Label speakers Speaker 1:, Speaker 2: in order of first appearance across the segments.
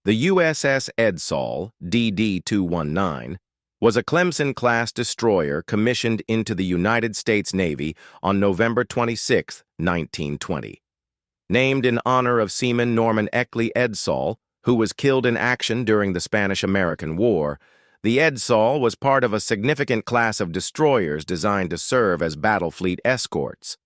Speaker 1: The USS Edsall, DD-219, was a Clemson-class destroyer commissioned into the United States Navy on November 26, 1920. Named in honor of Seaman Norman Eckley Edsall, who was killed in action during the Spanish-American War, the Edsall was part of a significant class of destroyers designed to serve as battle fleet escorts.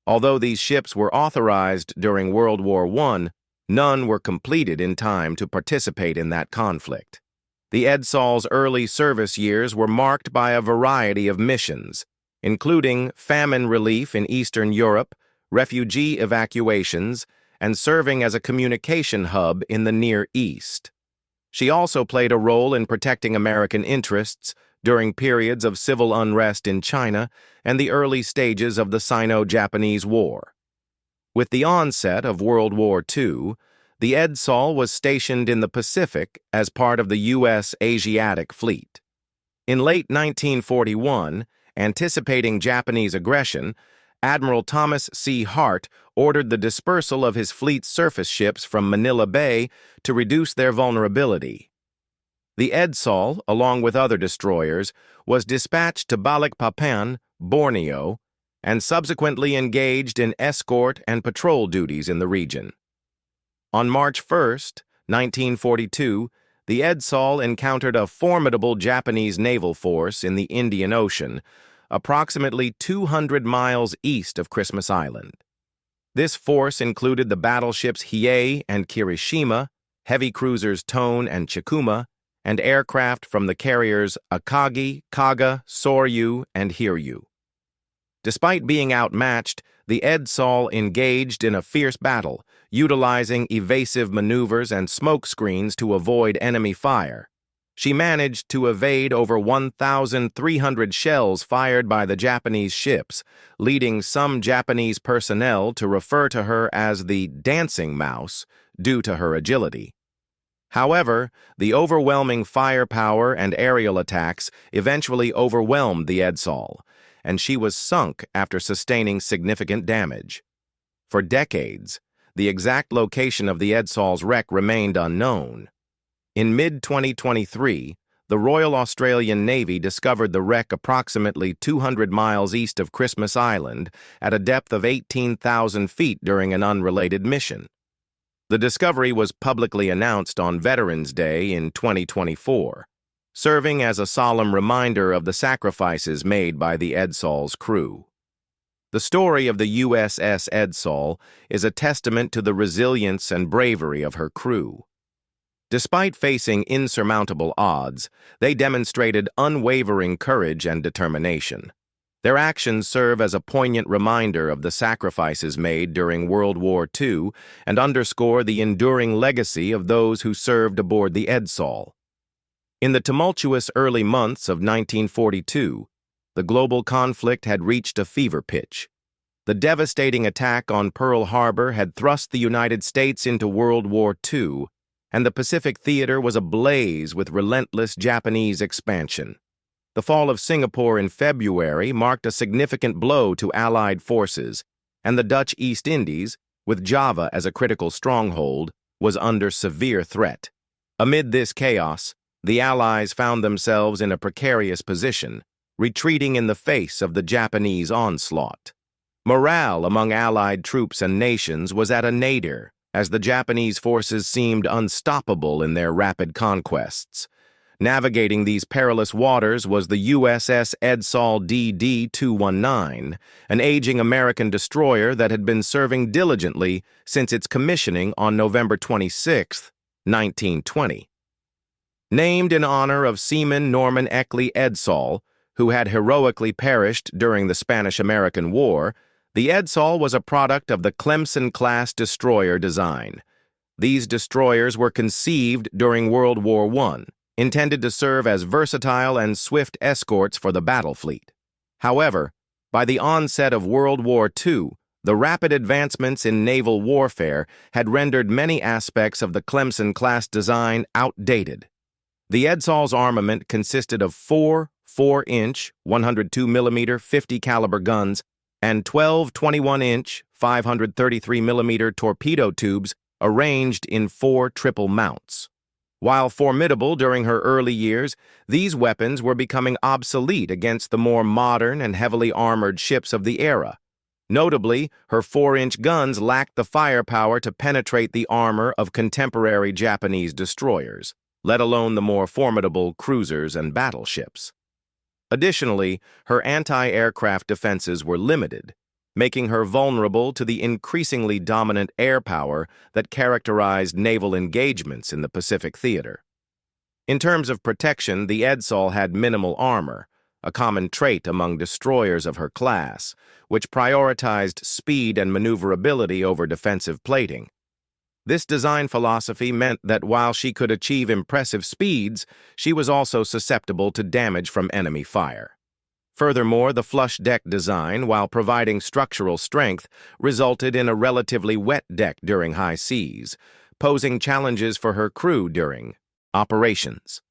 Speaker 1: Although these ships were authorized during World War I, none were completed in time to participate in that conflict. The Edsall's early service years were marked by a variety of missions, including famine relief in Eastern Europe, refugee evacuations, and serving as a communication hub in the Near East. She also played a role in protecting American interests during periods of civil unrest in China and the early stages of the Sino-Japanese War. With the onset of World War II, the Edsall was stationed in the Pacific as part of the U.S. Asiatic Fleet. In late 1941, anticipating Japanese aggression, Admiral Thomas C. Hart ordered the dispersal of his fleet's surface ships from Manila Bay to reduce their vulnerability. The Edsall, along with other destroyers, was dispatched to Balikpapan, Borneo, and subsequently engaged in escort and patrol duties in the region. On March 1, 1942, the Edsall encountered a formidable Japanese naval force in the Indian Ocean, approximately 200 miles east of Christmas Island. This force included the battleships Hiei and Kirishima, heavy cruisers Tone and Chikuma, and aircraft from the carriers Akagi, Kaga, Soryu, and Hiryu. Despite being outmatched, the Edsall engaged in a fierce battle, utilizing evasive maneuvers and smoke screens to avoid enemy fire. She managed to evade over 1,300 shells fired by the Japanese ships, leading some Japanese personnel to refer to her as the Dancing Mouse due to her agility. However, the overwhelming firepower and aerial attacks eventually overwhelmed the Edsall, and she was sunk after sustaining significant damage. For decades, the exact location of the Edsall's wreck remained unknown. In mid-2023, the Royal Australian Navy discovered the wreck approximately 200 miles east of Christmas Island at a depth of 18,000 feet during an unrelated mission. The discovery was publicly announced on Veterans Day in 2024, serving as a solemn reminder of the sacrifices made by the Edsall's crew. The story of the USS Edsall is a testament to the resilience and bravery of her crew. Despite facing insurmountable odds, they demonstrated unwavering courage and determination. Their actions serve as a poignant reminder of the sacrifices made during World War II and underscore the enduring legacy of those who served aboard the Edsall. In the tumultuous early months of 1942, the global conflict had reached a fever pitch. The devastating attack on Pearl Harbor had thrust the United States into World War II, and the Pacific theater was ablaze with relentless Japanese expansion. The fall of Singapore in February marked a significant blow to Allied forces, and the Dutch East Indies, with Java as a critical stronghold, was under severe threat. Amid this chaos, the Allies found themselves in a precarious position, retreating in the face of the Japanese onslaught. Morale among Allied troops and nations was at a nadir, as the Japanese forces seemed unstoppable in their rapid conquests. Navigating these perilous waters was the USS Edsall DD-219, an aging American destroyer that had been serving diligently since its commissioning on November 26, 1920. Named in honor of Seaman Norman Eckley Edsall, who had heroically perished during the Spanish-American War, the Edsall was a product of the Clemson-class destroyer design. These destroyers were conceived during World War I, intended to serve as versatile and swift escorts for the battle fleet. However, by the onset of World War II, the rapid advancements in naval warfare had rendered many aspects of the Clemson-class design outdated. The Edsall's armament consisted of four 4-inch, 102mm 50 caliber guns and 12 21-inch, 533mm torpedo tubes arranged in 4 triple mounts. While formidable during her early years, these weapons were becoming obsolete against the more modern and heavily armored ships of the era. Notably, her 4-inch guns lacked the firepower to penetrate the armor of contemporary Japanese destroyers, let alone the more formidable cruisers and battleships. Additionally, her anti-aircraft defenses were limited, making her vulnerable to the increasingly dominant air power that characterized naval engagements in the Pacific theater. In terms of protection, the Edsall had minimal armor, a common trait among destroyers of her class, which prioritized speed and maneuverability over defensive plating. This design philosophy meant that while she could achieve impressive speeds, she was also susceptible to damage from enemy fire. Furthermore, the flush deck design, while providing structural strength, resulted in a relatively wet deck during high seas, posing challenges for her crew during operations.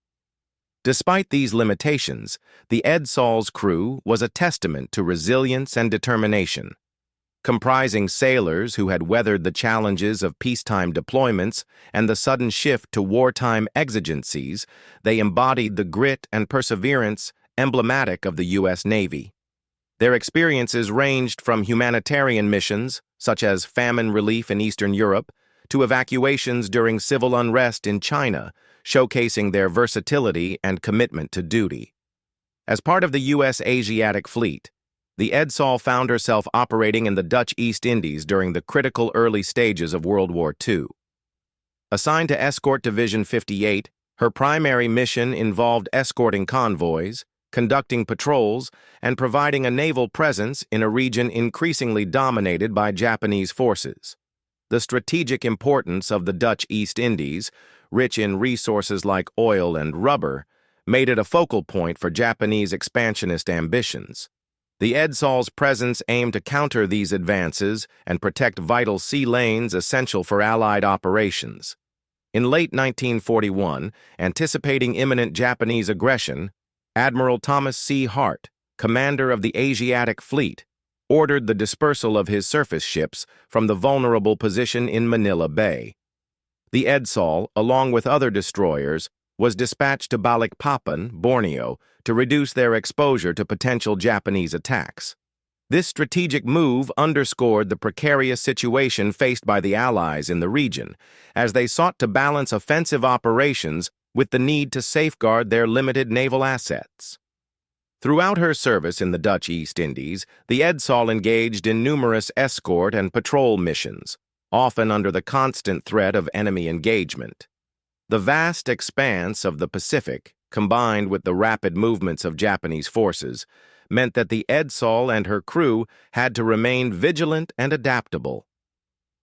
Speaker 1: Despite these limitations, the Edsall's crew was a testament to resilience and determination. Comprising sailors who had weathered the challenges of peacetime deployments and the sudden shift to wartime exigencies, they embodied the grit and perseverance emblematic of the U.S. Navy. Their experiences ranged from humanitarian missions, such as famine relief in Eastern Europe, to evacuations during civil unrest in China, showcasing their versatility and commitment to duty. As part of the U.S. Asiatic Fleet, the Edsall found herself operating in the Dutch East Indies during the critical early stages of World War II. Assigned to Escort Division 58, her primary mission involved escorting convoys, conducting patrols, and providing a naval presence in a region increasingly dominated by Japanese forces. The strategic importance of the Dutch East Indies, rich in resources like oil and rubber, made it a focal point for Japanese expansionist ambitions. The Edsall's presence aimed to counter these advances and protect vital sea lanes essential for Allied operations. In late 1941, anticipating imminent Japanese aggression, Admiral Thomas C. Hart, commander of the Asiatic Fleet, ordered the dispersal of his surface ships from the vulnerable position in Manila Bay. The Edsall, along with other destroyers, was dispatched to Balikpapan, Borneo, to reduce their exposure to potential Japanese attacks. This strategic move underscored the precarious situation faced by the Allies in the region, as they sought to balance offensive operations with the need to safeguard their limited naval assets. Throughout her service in the Dutch East Indies, the Edsall engaged in numerous escort and patrol missions, often under the constant threat of enemy engagement. The vast expanse of the Pacific, combined with the rapid movements of Japanese forces, meant that the Edsall and her crew had to remain vigilant and adaptable.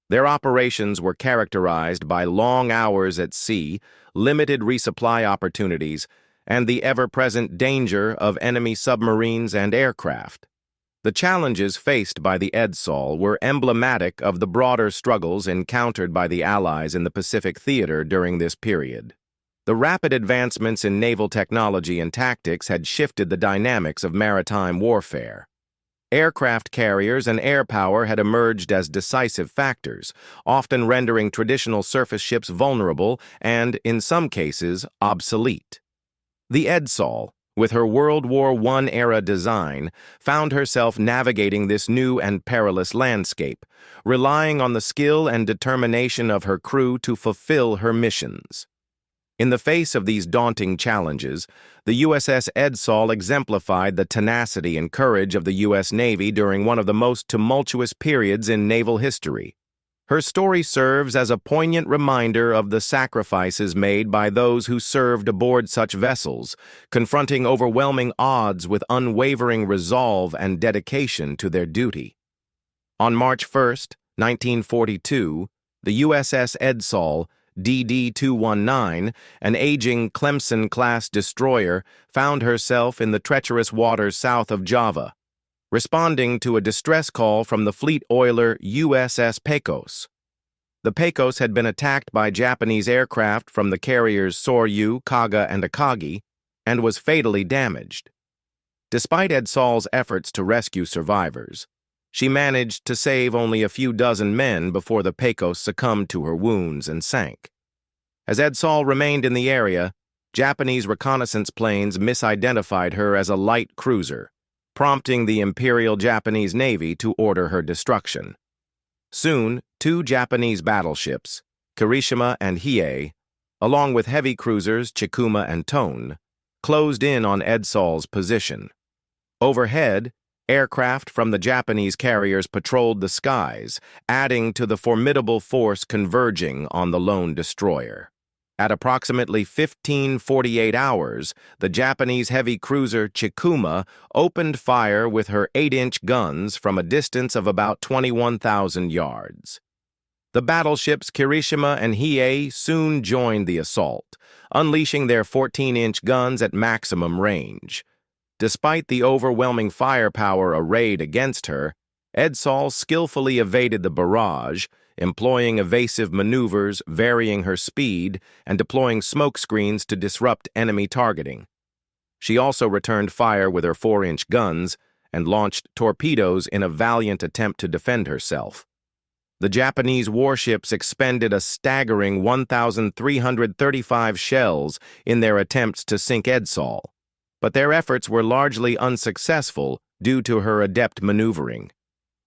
Speaker 1: Their operations were characterized by long hours at sea, limited resupply opportunities, and the ever-present danger of enemy submarines and aircraft. The challenges faced by the Edsall were emblematic of the broader struggles encountered by the Allies in the Pacific theater during this period. The rapid advancements in naval technology and tactics had shifted the dynamics of maritime warfare. Aircraft carriers and air power had emerged as decisive factors, often rendering traditional surface ships vulnerable and, in some cases, obsolete. The Edsall, with her World War I-era design, found herself navigating this new and perilous landscape, relying on the skill and determination of her crew to fulfill her missions. In the face of these daunting challenges, the USS Edsall exemplified the tenacity and courage of the U.S. Navy during one of the most tumultuous periods in naval history. Her story serves as a poignant reminder of the sacrifices made by those who served aboard such vessels, confronting overwhelming odds with unwavering resolve and dedication to their duty. On March 1, 1942, the USS Edsall, DD-219, an aging Clemson-class destroyer, found herself in the treacherous waters south of Java, responding to a distress call from the fleet oiler USS Pecos. The Pecos had been attacked by Japanese aircraft from the carriers Soryu, Kaga, and Akagi, and was fatally damaged. Despite Edsall's efforts to rescue survivors, she managed to save only a few dozen men before the Pecos succumbed to her wounds and sank. As Edsall remained in the area, Japanese reconnaissance planes misidentified her as a light cruiser, prompting the Imperial Japanese Navy to order her destruction. Soon, two Japanese battleships, Kirishima and Hiei, along with heavy cruisers Chikuma and Tone, closed in on Edsall's position. Overhead, aircraft from the Japanese carriers patrolled the skies, adding to the formidable force converging on the lone destroyer. At approximately 15:48 hours, the Japanese heavy cruiser Chikuma opened fire with her 8-inch guns from a distance of about 21,000 yards. The battleships Kirishima and Hiei soon joined the assault, unleashing their 14-inch guns at maximum range. Despite the overwhelming firepower arrayed against her, Edsall skillfully evaded the barrage, employing evasive maneuvers, varying her speed, and deploying smoke screens to disrupt enemy targeting. She also returned fire with her 4-inch guns and launched torpedoes in a valiant attempt to defend herself. The Japanese warships expended a staggering 1,335 shells in their attempts to sink Edsall, but their efforts were largely unsuccessful due to her adept maneuvering.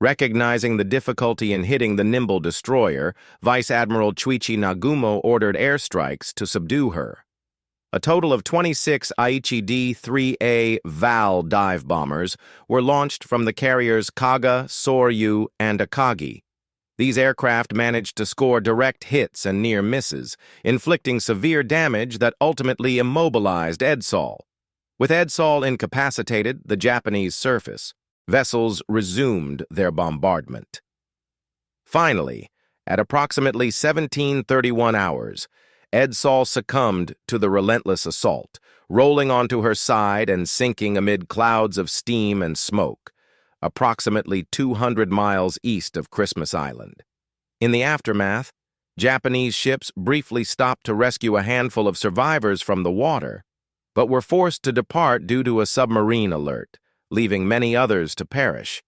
Speaker 1: Recognizing the difficulty in hitting the nimble destroyer, Vice Admiral Chuichi Nagumo ordered airstrikes to subdue her. A total of 26 Aichi D-3A VAL dive bombers were launched from the carriers Kaga, Soryu, and Akagi. These aircraft managed to score direct hits and near misses, inflicting severe damage that ultimately immobilized Edsall. With Edsall incapacitated, the Japanese surface, vessels resumed their bombardment. Finally, at approximately 17:31 hours, Edsall succumbed to the relentless assault, rolling onto her side and sinking amid clouds of steam and smoke, approximately 200 miles east of Christmas Island. In the aftermath, Japanese ships briefly stopped to rescue a handful of survivors from the water, but were forced to depart due to a submarine alert, leaving many others to perish.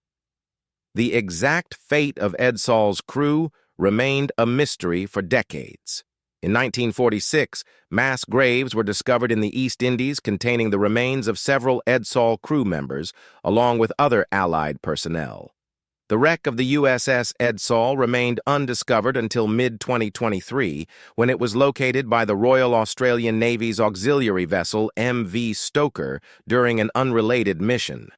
Speaker 1: The exact fate of Edsall's crew remained a mystery for decades. In 1946, mass graves were discovered in the East Indies containing the remains of several Edsall crew members, along with other Allied personnel. The wreck of the USS Edsall remained undiscovered until mid-2023, when it was located by the Royal Australian Navy's auxiliary vessel MV Stoker during an unrelated mission.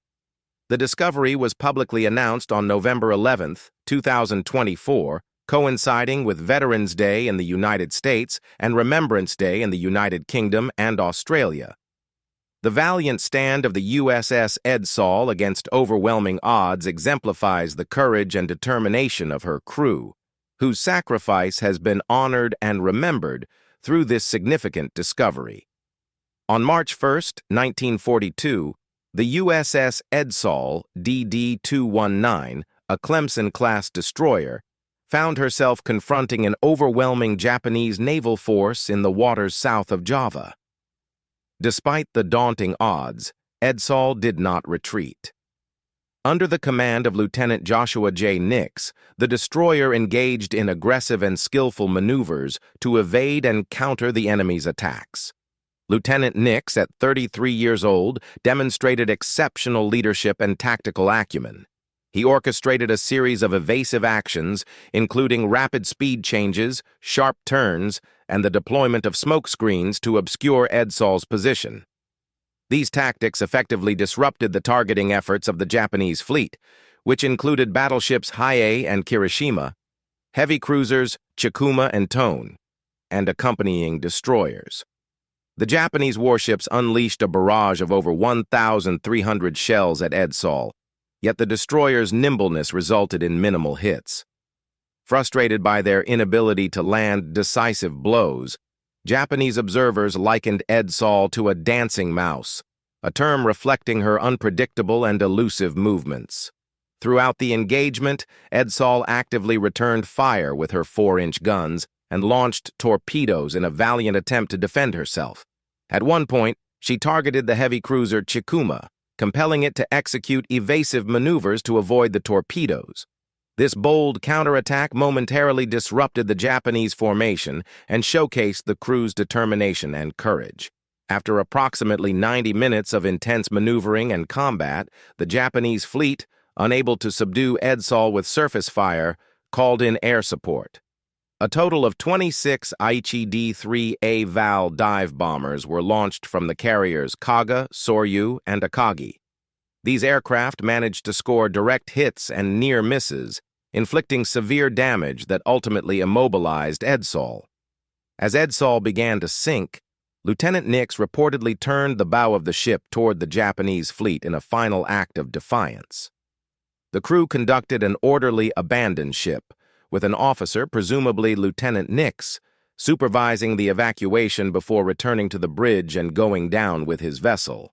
Speaker 1: The discovery was publicly announced on November 11, 2024, coinciding with Veterans Day in the United States and Remembrance Day in the United Kingdom and Australia. The valiant stand of the USS Edsall against overwhelming odds exemplifies the courage and determination of her crew, whose sacrifice has been honored and remembered through this significant discovery. On March 1, 1942, the USS Edsall DD-219, a Clemson-class destroyer, found herself confronting an overwhelming Japanese naval force in the waters south of Java. Despite the daunting odds, Edsall did not retreat. Under the command of Lieutenant Joshua J. Nix, the destroyer engaged in aggressive and skillful maneuvers to evade and counter the enemy's attacks. Lieutenant Nix, at 33 years old, demonstrated exceptional leadership and tactical acumen. He orchestrated a series of evasive actions, including rapid speed changes, sharp turns, and the deployment of smoke screens to obscure Edsall's position. These tactics effectively disrupted the targeting efforts of the Japanese fleet, which included battleships Hiei and Kirishima, heavy cruisers Chikuma and Tone, and accompanying destroyers. The Japanese warships unleashed a barrage of over 1,300 shells at Edsall, yet the destroyer's nimbleness resulted in minimal hits. Frustrated by their inability to land decisive blows, Japanese observers likened Edsall to a dancing mouse, a term reflecting her unpredictable and elusive movements. Throughout the engagement, Edsall actively returned fire with her 4-inch guns and launched torpedoes in a valiant attempt to defend herself. At one point, she targeted the heavy cruiser Chikuma, compelling it to execute evasive maneuvers to avoid the torpedoes. This bold counterattack momentarily disrupted the Japanese formation and showcased the crew's determination and courage. After approximately 90 minutes of intense maneuvering and combat, the Japanese fleet, unable to subdue Edsall with surface fire, called in air support. A total of 26 Aichi D-3A Val dive bombers were launched from the carriers Kaga, Soryu, and Akagi. These aircraft managed to score direct hits and near misses, inflicting severe damage that ultimately immobilized Edsall. As Edsall began to sink, Lieutenant Nix reportedly turned the bow of the ship toward the Japanese fleet in a final act of defiance. The crew conducted an orderly abandon ship, with an officer, presumably Lieutenant Nix, supervising the evacuation before returning to the bridge and going down with his vessel.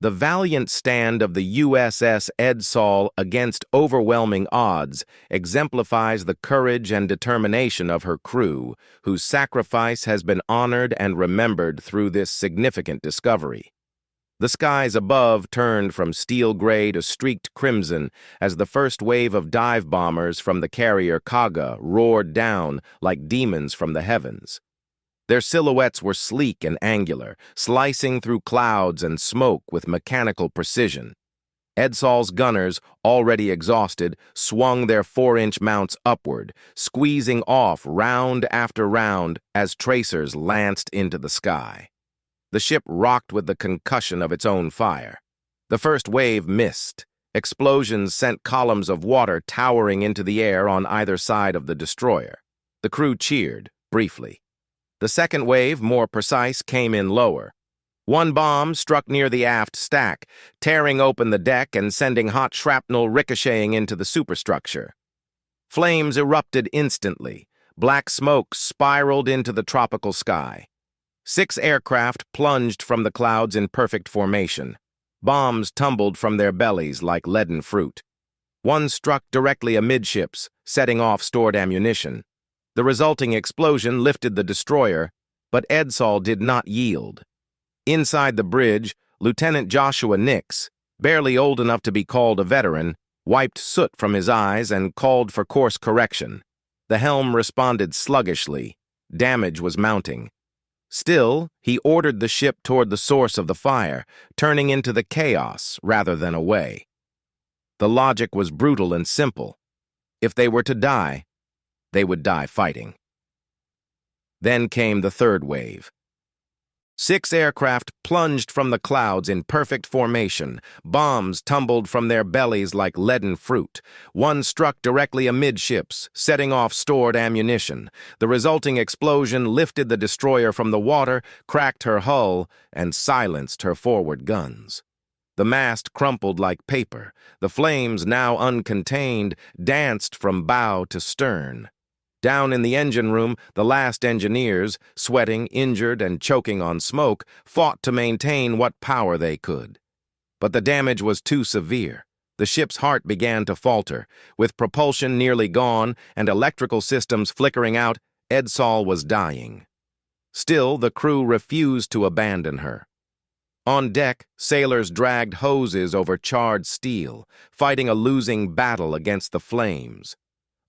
Speaker 1: The valiant stand of the USS Edsall against overwhelming odds exemplifies the courage and determination of her crew, whose sacrifice has been honored and remembered through this significant discovery. The skies above turned from steel gray to streaked crimson as the first wave of dive bombers from the carrier Kaga roared down like demons from the heavens. Their silhouettes were sleek and angular, slicing through clouds and smoke with mechanical precision. Edsall's gunners, already exhausted, swung their 4-inch mounts upward, squeezing off round after round as tracers lanced into the sky. The ship rocked with the concussion of its own fire. The first wave missed. Explosions sent columns of water towering into the air on either side of the destroyer. The crew cheered, briefly. The second wave, more precise, came in lower. One bomb struck near the aft stack, tearing open the deck and sending hot shrapnel ricocheting into the superstructure. Flames erupted instantly. Black smoke spiraled into the tropical sky. 6 aircraft plunged from the clouds in perfect formation. Bombs tumbled from their bellies like leaden fruit. One struck directly amidships, setting off stored ammunition. The resulting explosion lifted the destroyer, but Edsall did not yield. Inside the bridge, Lieutenant Joshua Nix, barely old enough to be called a veteran, wiped soot from his eyes and called for course correction. The helm responded sluggishly. Damage was mounting. Still, he ordered the ship toward the source of the fire, turning into the chaos rather than away. The logic was brutal and simple. If they were to die, they would die fighting. Then came the third wave. 6 aircraft plunged from the clouds in perfect formation. Bombs tumbled from their bellies like leaden fruit. One struck directly amidships, setting off stored ammunition. The resulting explosion lifted the destroyer from the water, cracked her hull, and silenced her forward guns. The mast crumpled like paper. The flames, now uncontained, danced from bow to stern. Down in the engine room, the last engineers, sweating, injured, and choking on smoke, fought to maintain what power they could. But the damage was too severe. The ship's heart began to falter. With propulsion nearly gone and electrical systems flickering out, Edsall was dying. Still, the crew refused to abandon her. On deck, sailors dragged hoses over charred steel, fighting a losing battle against the flames.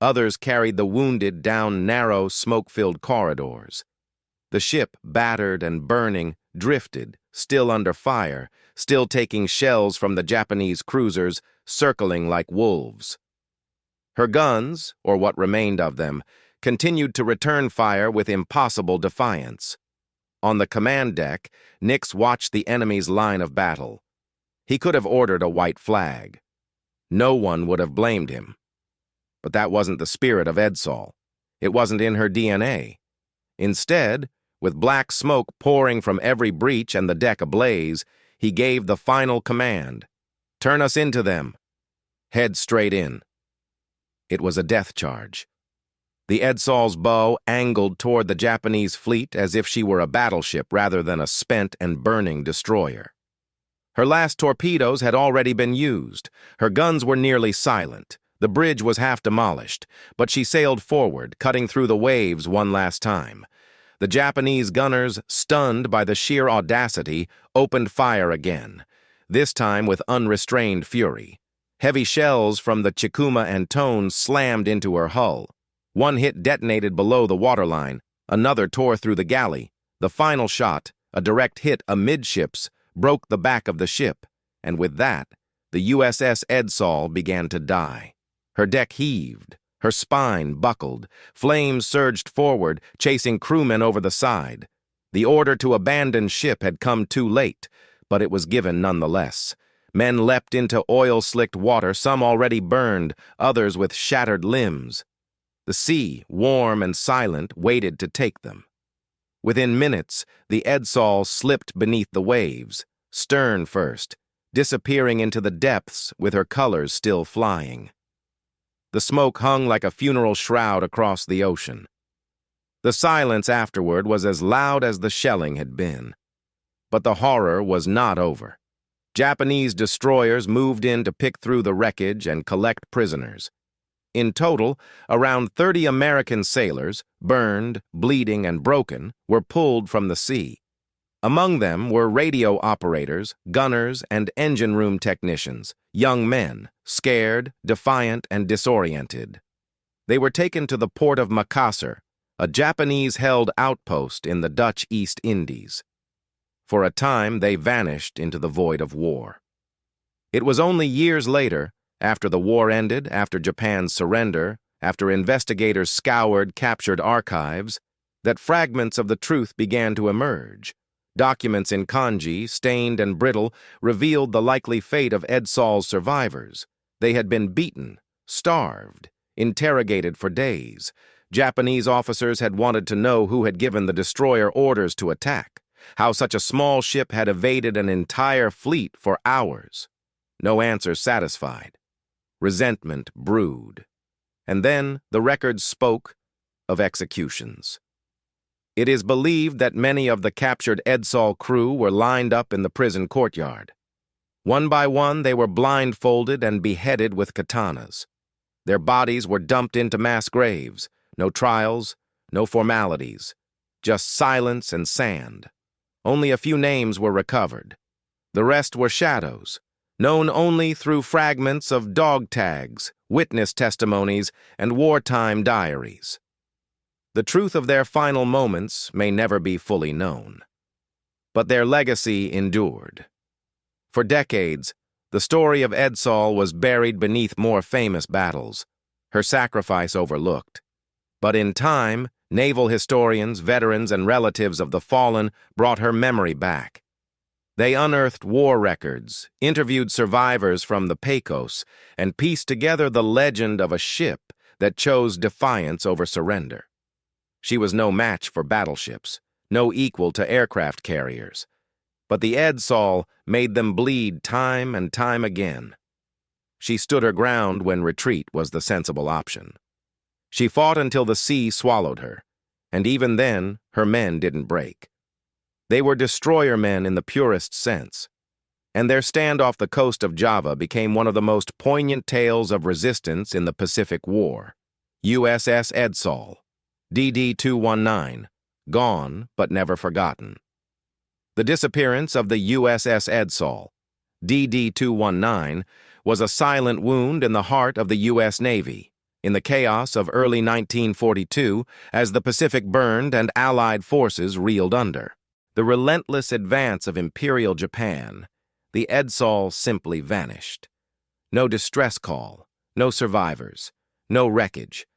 Speaker 1: Others carried the wounded down narrow, smoke-filled corridors. The ship, battered and burning, drifted, still under fire, still taking shells from the Japanese cruisers, circling like wolves. Her guns, or what remained of them, continued to return fire with impossible defiance. On the command deck, Nix watched the enemy's line of battle. He could have ordered a white flag. No one would have blamed him. But that wasn't the spirit of Edsall. It wasn't in her DNA. Instead, with black smoke pouring from every breach and the deck ablaze, he gave the final command. "Turn us into them. Head straight in." It was a death charge. The Edsall's bow angled toward the Japanese fleet as if she were a battleship rather than a spent and burning destroyer. Her last torpedoes had already been used. Her guns were nearly silent. The bridge was half demolished, but she sailed forward, cutting through the waves one last time. The Japanese gunners, stunned by the sheer audacity, opened fire again, this time with unrestrained fury. Heavy shells from the Chikuma and Tone slammed into her hull. One hit detonated below the waterline, another tore through the galley. The final shot, a direct hit amidships, broke the back of the ship, and with that, the USS Edsall began to die. Her deck heaved, her spine buckled, flames surged forward, chasing crewmen over the side. The order to abandon ship had come too late, but it was given nonetheless. Men leapt into oil-slicked water, some already burned, others with shattered limbs. The sea, warm and silent, waited to take them. Within minutes, the Edsall slipped beneath the waves, stern first, disappearing into the depths with her colors still flying. The smoke hung like a funeral shroud across the ocean. The silence afterward was as loud as the shelling had been. But the horror was not over. Japanese destroyers moved in to pick through the wreckage and collect prisoners. In total, around 30 American sailors, burned, bleeding, and broken, were pulled from the sea. Among them were radio operators, gunners, and engine room technicians, young men, scared, defiant, and disoriented. They were taken to the port of Makassar, a Japanese-held outpost in the Dutch East Indies. For a time, they vanished into the void of war. It was only years later, after the war ended, after Japan's surrender, after investigators scoured captured archives, that fragments of the truth began to emerge. Documents in kanji, stained and brittle, revealed the likely fate of Edsall's survivors. They had been beaten, starved, interrogated for days. Japanese officers had wanted to know who had given the destroyer orders to attack, how such a small ship had evaded an entire fleet for hours. No answer satisfied. Resentment brewed. And then the records spoke of executions. It is believed that many of the captured Edsall crew were lined up in the prison courtyard. One by one, they were blindfolded and beheaded with katanas. Their bodies were dumped into mass graves. No trials, no formalities, just silence and sand. Only a few names were recovered. The rest were shadows, known only through fragments of dog tags, witness testimonies, and wartime diaries. The truth of their final moments may never be fully known. But their legacy endured. For decades, the story of Edsall was buried beneath more famous battles, her sacrifice overlooked. But in time, naval historians, veterans, and relatives of the fallen brought her memory back. They unearthed war records, interviewed survivors from the Pecos, and pieced together the legend of a ship that chose defiance over surrender. She was no match for battleships, no equal to aircraft carriers. But the Edsall made them bleed time and time again. She stood her ground when retreat was the sensible option. She fought until the sea swallowed her, and even then, her men didn't break. They were destroyer men in the purest sense, and their stand off the coast of Java became one of the most poignant tales of resistance in the Pacific War. USS Edsall, DD-219, gone but never forgotten. The disappearance of the USS Edsall, DD-219, was a silent wound in the heart of the U.S. Navy. In the chaos of early 1942, as the Pacific burned and Allied forces reeled under. The relentless advance of Imperial Japan, the Edsall simply vanished. No distress call, no survivors, no wreckage,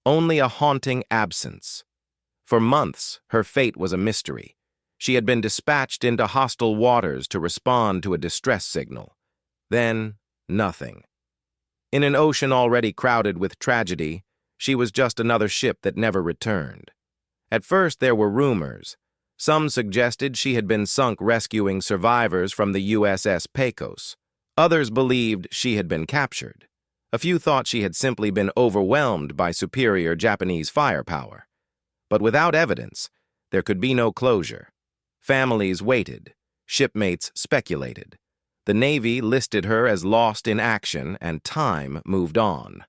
Speaker 1: only a haunting absence. For months, her fate was a mystery. She had been dispatched into hostile waters to respond to a distress signal. Then, nothing. In an ocean already crowded with tragedy, she was just another ship that never returned. At first, there were rumors. Some suggested she had been sunk rescuing survivors from the USS Pecos. Others believed she had been captured. A few thought she had simply been overwhelmed by superior Japanese firepower. But without evidence, there could be no closure. Families waited. Shipmates speculated. The Navy listed her as lost in action, and time moved on.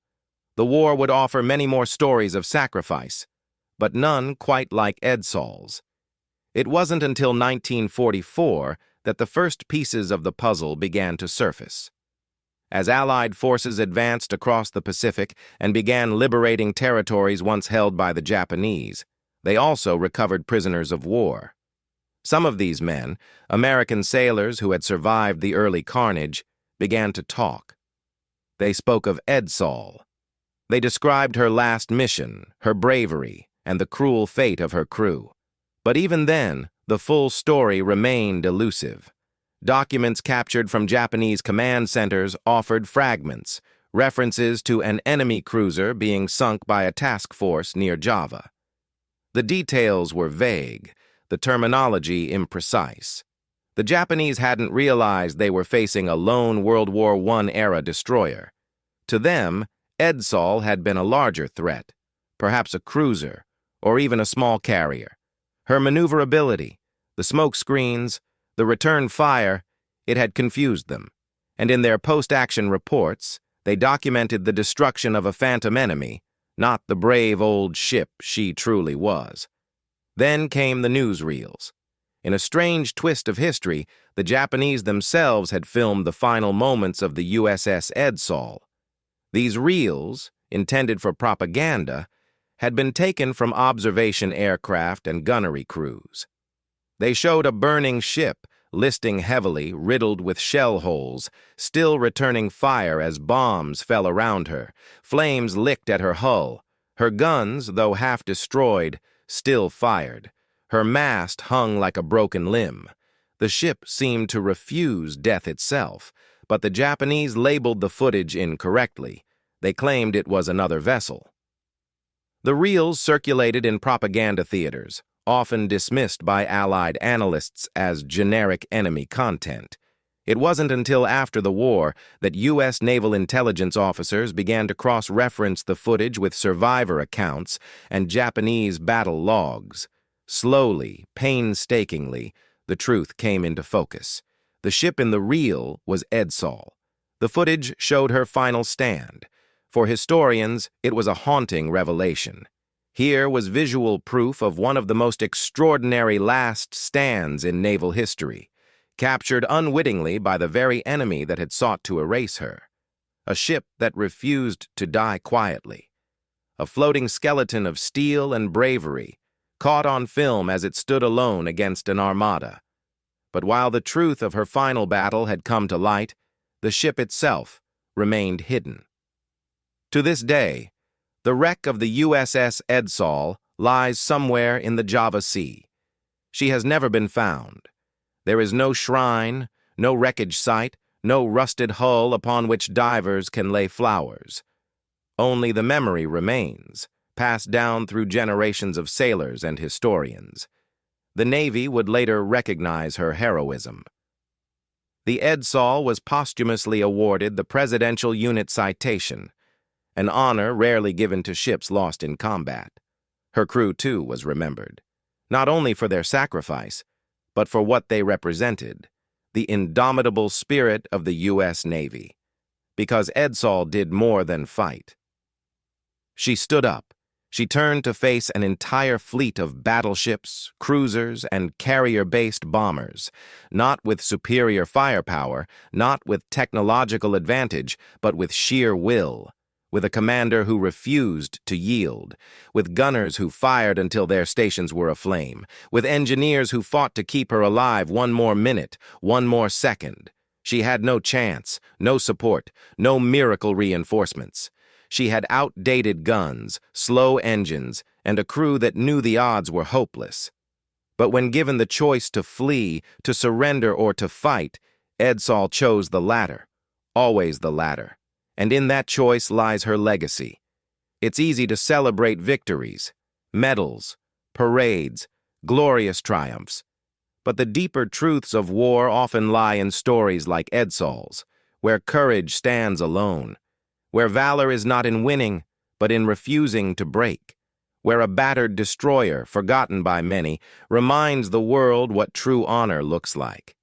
Speaker 1: The war would offer many more stories of sacrifice, but none quite like Edsall's. It wasn't until 1944 that the first pieces of the puzzle began to surface. as Allied forces advanced across the Pacific and began liberating territories once held by the Japanese. They also recovered prisoners of war. Some of these men, American sailors who had survived the early carnage, began to talk. They spoke of Edsall. They described her last mission, her bravery, and the cruel fate of her crew. But even then, the full story remained elusive. Documents captured from Japanese command centers offered fragments, references to an enemy cruiser being sunk by a task force near Java. The details were vague, the terminology imprecise. The Japanese hadn't realized they were facing a lone World War I-era destroyer. To them, Edsall had been a larger threat, perhaps a cruiser, or even a small carrier. Her maneuverability, the smoke screens, the return fire, it had confused them, and in their post-action reports, they documented the destruction of a phantom enemy, not the brave old ship she truly was. Then came the newsreels. In a strange twist of history, the Japanese themselves had filmed the final moments of the USS Edsall. These reels, intended for propaganda, had been taken from observation aircraft and gunnery crews. They showed a burning ship, listing heavily, riddled with shell holes, still returning fire as bombs fell around her. Flames licked at her hull. Her guns, though half destroyed, still fired. Her mast hung like a broken limb. The ship seemed to refuse death itself, but the Japanese labeled the footage incorrectly. They claimed it was another vessel. The reels circulated in propaganda theaters, often dismissed by Allied analysts as generic enemy content. It wasn't until after the war that U.S. naval intelligence officers began to cross-reference the footage with survivor accounts and Japanese battle logs. Slowly, painstakingly, the truth came into focus. The ship in the reel was Edsall. The footage showed her final stand. For historians, it was a haunting revelation. Here was visual proof of one of the most extraordinary last stands in naval history, captured unwittingly by the very enemy that had sought to erase her. A ship that refused to die quietly. A floating skeleton of steel and bravery, caught on film as it stood alone against an armada. But while the truth of her final battle had come to light, the ship itself remained hidden. To this day, the wreck of the USS Edsall lies somewhere in the Java Sea. She has never been found. There is no shrine, no wreckage site, no rusted hull upon which divers can lay flowers. Only the memory remains, passed down through generations of sailors and historians. The Navy would later recognize her heroism. The Edsall was posthumously awarded the Presidential Unit Citation, an honor rarely given to ships lost in combat. Her crew, too, was remembered, not only for their sacrifice, but for what they represented, the indomitable spirit of the U.S. Navy, because Edsall did more than fight. She stood up. She turned to face an entire fleet of battleships, cruisers, and carrier-based bombers, not with superior firepower, not with technological advantage, but with sheer will, with a commander who refused to yield, with gunners who fired until their stations were aflame, with engineers who fought to keep her alive one more minute, one more second. She had no chance, no support, no miracle reinforcements. She had outdated guns, slow engines, and a crew that knew the odds were hopeless. But when given the choice to flee, to surrender, or to fight, Edsall chose the latter, always the latter. And in that choice lies her legacy. It's easy to celebrate victories, medals, parades, glorious triumphs. But the deeper truths of war often lie in stories like Edsall's, where courage stands alone, where valor is not in winning, but in refusing to break, where a battered destroyer, forgotten by many, reminds the world what true honor looks like.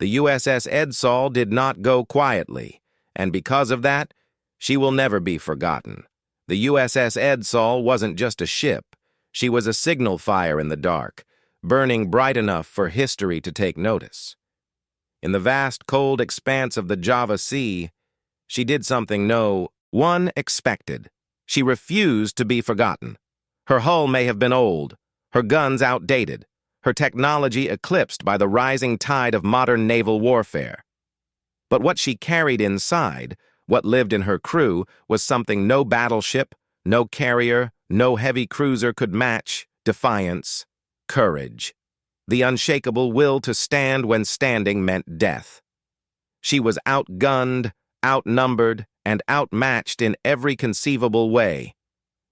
Speaker 1: The USS Edsall did not go quietly, and because of that, she will never be forgotten. The USS Edsall wasn't just a ship. She was a signal fire in the dark, burning bright enough for history to take notice. In the vast, cold expanse of the Java Sea, She did something no one expected. She refused to be forgotten. Her hull may have been old, her guns outdated, her technology eclipsed by the rising tide of modern naval warfare. But what she carried inside, what lived in her crew, was something no battleship, no carrier, no heavy cruiser could match: defiance, courage, the unshakable will to stand when standing meant death. She was outgunned, outnumbered, and outmatched in every conceivable way.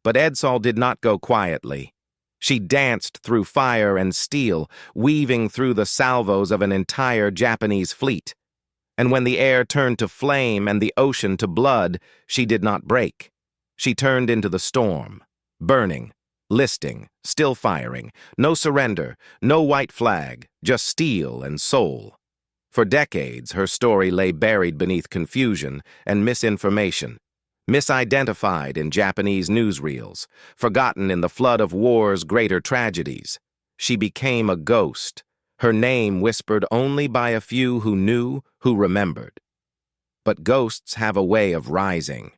Speaker 1: But Edsall did not go quietly. She danced through fire and steel, weaving through the salvos of an entire Japanese fleet. And when the air turned to flame and the ocean to blood, she did not break. She turned into the storm, burning, listing, still firing, no surrender, no white flag, just steel and soul. For decades, her story lay buried beneath confusion and misinformation, misidentified in Japanese newsreels, forgotten in the flood of war's greater tragedies. She became a ghost, her name whispered only by a few who knew, who remembered. But ghosts have a way of rising.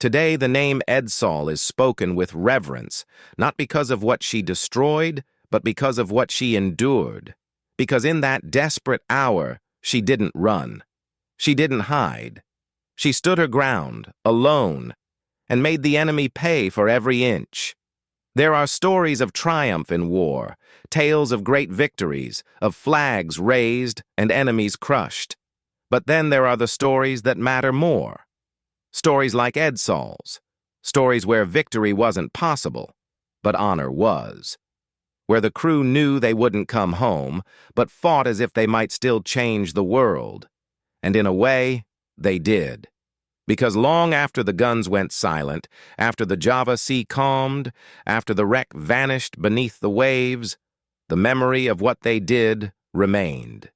Speaker 1: Today, the name Edsall is spoken with reverence, not because of what she destroyed, but because of what she endured. Because in that desperate hour, she didn't run. She didn't hide. She stood her ground, alone, and made the enemy pay for every inch. There are stories of triumph in war, tales of great victories, of flags raised and enemies crushed. But then there are the stories that matter more. Stories like Edsall's, stories where victory wasn't possible, but honor was. Where the crew knew they wouldn't come home, but fought as if they might still change the world. And in a way, they did. Because long after the guns went silent, after the Java Sea calmed, after the wreck vanished beneath the waves, the memory of what they did remained.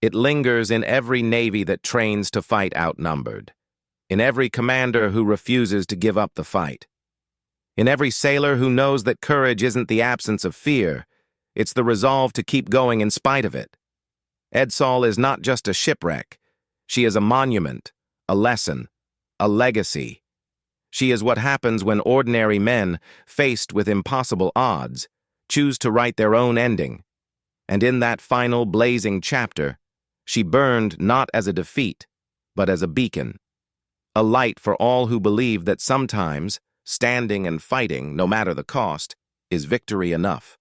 Speaker 1: It lingers in every navy that trains to fight outnumbered, in every commander who refuses to give up the fight, in every sailor who knows that courage isn't the absence of fear, it's the resolve to keep going in spite of it. Edsall is not just a shipwreck. She is a monument, a lesson, a legacy. She is what happens when ordinary men, faced with impossible odds, choose to write their own ending. And in that final blazing chapter, she burned not as a defeat, but as a beacon, a light for all who believe that sometimes standing and fighting, no matter the cost, is victory enough.